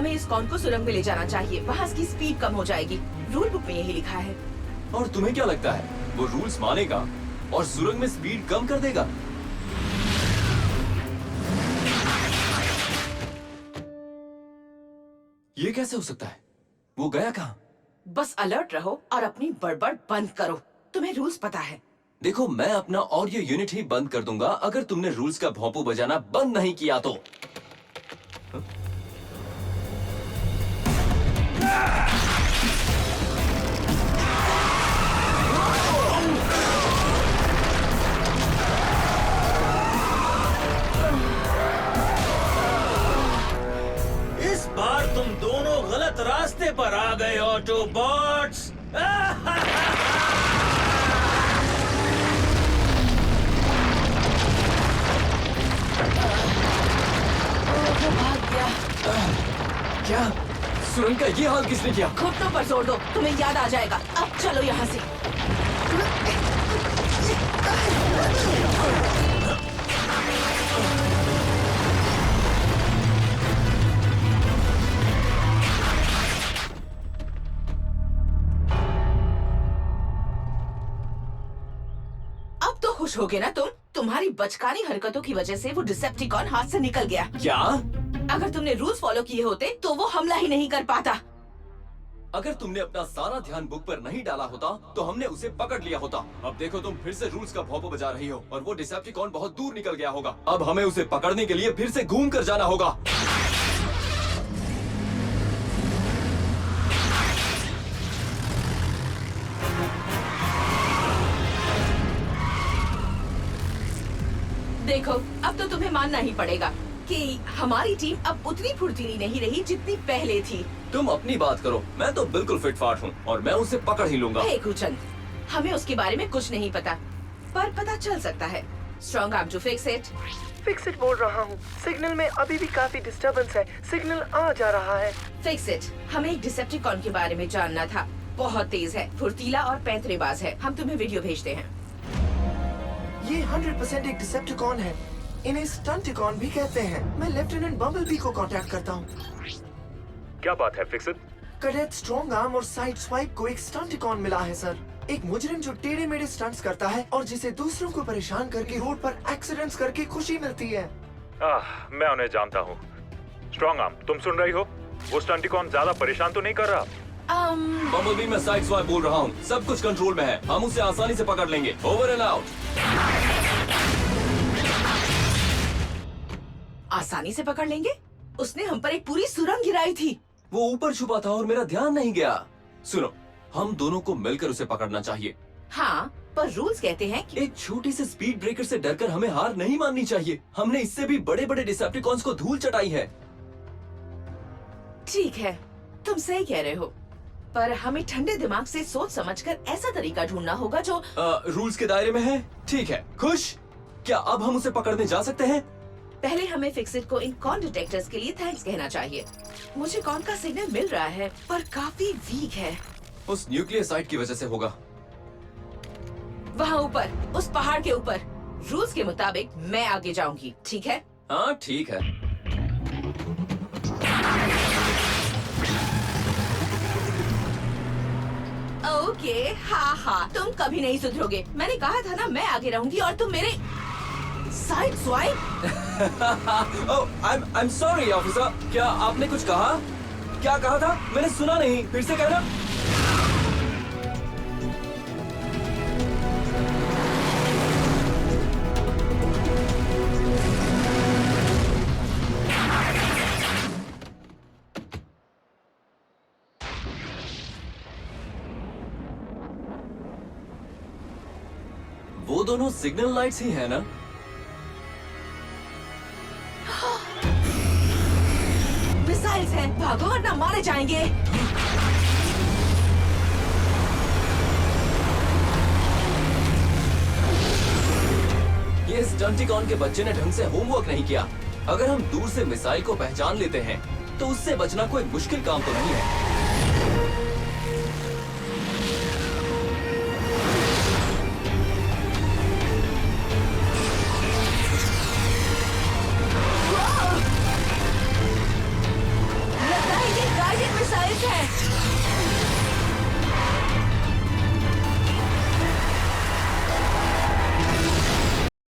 हमें इस कॉन को सुरंग में ले जाना चाहिए, वहाँ इसकी स्पीड कम हो जाएगी। रूल बुक में यही लिखा है। और तुम्हें क्या लगता है वो रूल्स मानेगा और सुरंग में स्पीड कम कर देगा? ये कैसे हो सकता है? वो गया कहाँ? बस अलर्ट रहो और अपनी बड़बड़ बंद करो। तुम्हें रूल्स पता है। देखो, मैं अपना ऑडियो यूनिट ही बंद कर दूंगा अगर तुमने रूल्स का भोंपू बजाना बंद नहीं किया तो। इस बार तुम दोनों गलत रास्ते पर आ गए ऑटोबॉट्स। वो भाग गया। क्या? सुरंग का ये हाल किसने किया? घुटनों पर जोर दो, तुम्हें याद आ जाएगा। अब चलो यहाँ से। अब तो खुश हो गए ना तुम? तुम्हारी बचकानी हरकतों की वजह से वो डिसेप्टिकॉन हाथ से निकल गया। क्या? अगर तुमने रूल्स फॉलो किए होते तो वो हमला ही नहीं कर पाता। अगर तुमने अपना सारा ध्यान बुक पर नहीं डाला होता तो हमने उसे पकड़ लिया होता। अब देखो, तुम फिर से रूल्स का भौंपू बजा रही हो और वो डिसेप्टिकॉन बहुत दूर निकल गया होगा। अब हमें उसे पकड़ने के लिए फिर से घूम कर जाना होगा। देखो, अब तो तुम्हें मानना ही पड़ेगा कि हमारी टीम अब उतनी फुर्तीली नहीं रही जितनी पहले थी। तुम अपनी बात करो, मैं तो बिल्कुल फिट फाट हूँ और मैं उसे पकड़ ही लूंगा। हे कुचन, हमें उसके बारे में कुछ नहीं पता, पर पता चल सकता है। Strong arm to fix it बोल रहा हूँ। सिग्नल में अभी भी काफी डिस्टरबेंस है। सिग्नल आ जा रहा है। Fix it. हमें एक डिसेप्टिकॉन के बारे में जानना था। बहुत तेज है, फुर्तीला और पैंतरेबाज है। हम तुम्हें वीडियो भेजते हैं। ये 100% एक डिसेप्टिकॉन है। इन्हें स्टंटिकॉन भी कहते हैं। मैं लेफ्टिनेंट बम्बलबी को कांटेक्ट करता हूँ। क्या बात है fix it? Cadet strong arm और साइड स्वाइप को एक स्टंटिकॉन मिला है सर। एक मुजरिम जो टेढ़े मेढ़े स्टंट्स करता है और जिसे दूसरों को परेशान करके रोड पर एक्सीडेंट्स करके खुशी मिलती है। मैं उन्हें जानता हूँ। स्ट्रॉन्ग आर्म, तुम सुन रही हो? वो स्टंटिकॉन ज्यादा परेशान तो नहीं कर रहा? बम्बलबी, मैं साइड स्वाइप बोल रहा हूँ। सब कुछ कंट्रोल में है। हम उसे आसानी से पकड़ लेंगे। Over and out. आसानी से पकड़ लेंगे? उसने हम पर एक पूरी सुरंग गिराई थी। वो ऊपर छुपा था और मेरा ध्यान नहीं गया। सुनो, हम दोनों को मिलकर उसे पकड़ना चाहिए। हाँ, पर रूल्स कहते हैं कि एक छोटी सी स्पीड ब्रेकर से डरकर हमें हार नहीं माननी चाहिए। हमने इससे भी बड़े बड़े डिसेप्टिकॉन्स को धूल चटाई है। ठीक है, तुम सही कह रहे हो, पर हमें ठंडे दिमाग से सोच समझकर ऐसा तरीका ढूंढना होगा जो रूल्स के दायरे में है। ठीक है, खुश? क्या अब हम उसे पकड़ने जा सकते हैं? पहले हमें फिक्सिट को इन कॉन डिटेक्टर्स के लिए थैंक्स कहना चाहिए। मुझे कॉन का सिग्नल मिल रहा है, पर काफी वीक है। उस न्यूक्लियर साइट की वजह से होगा। वहाँ ऊपर, उस पहाड़ के ऊपर। रूल्स के मुताबिक मैं आगे जाऊंगी, ठीक है? हाँ ठीक है। ओके, हाँ, तुम कभी नहीं सुधरोगे। मैंने कहा था ना, मैं आगे रहूंगी और तुम मेरे side swipe. I'm sorry officer. क्या आपने कुछ कहा? क्या कहा था? मैंने सुना नहीं, फिर से कहना। वो दोनों सिग्नल लाइट्स ही है ना? मिसाइल्स हैं, भागो वरना मारे जाएंगे। ये स्टंटिकॉन के बच्चे ने ढंग से होमवर्क नहीं किया। अगर हम दूर से मिसाइल को पहचान लेते हैं तो उससे बचना कोई मुश्किल काम तो नहीं है।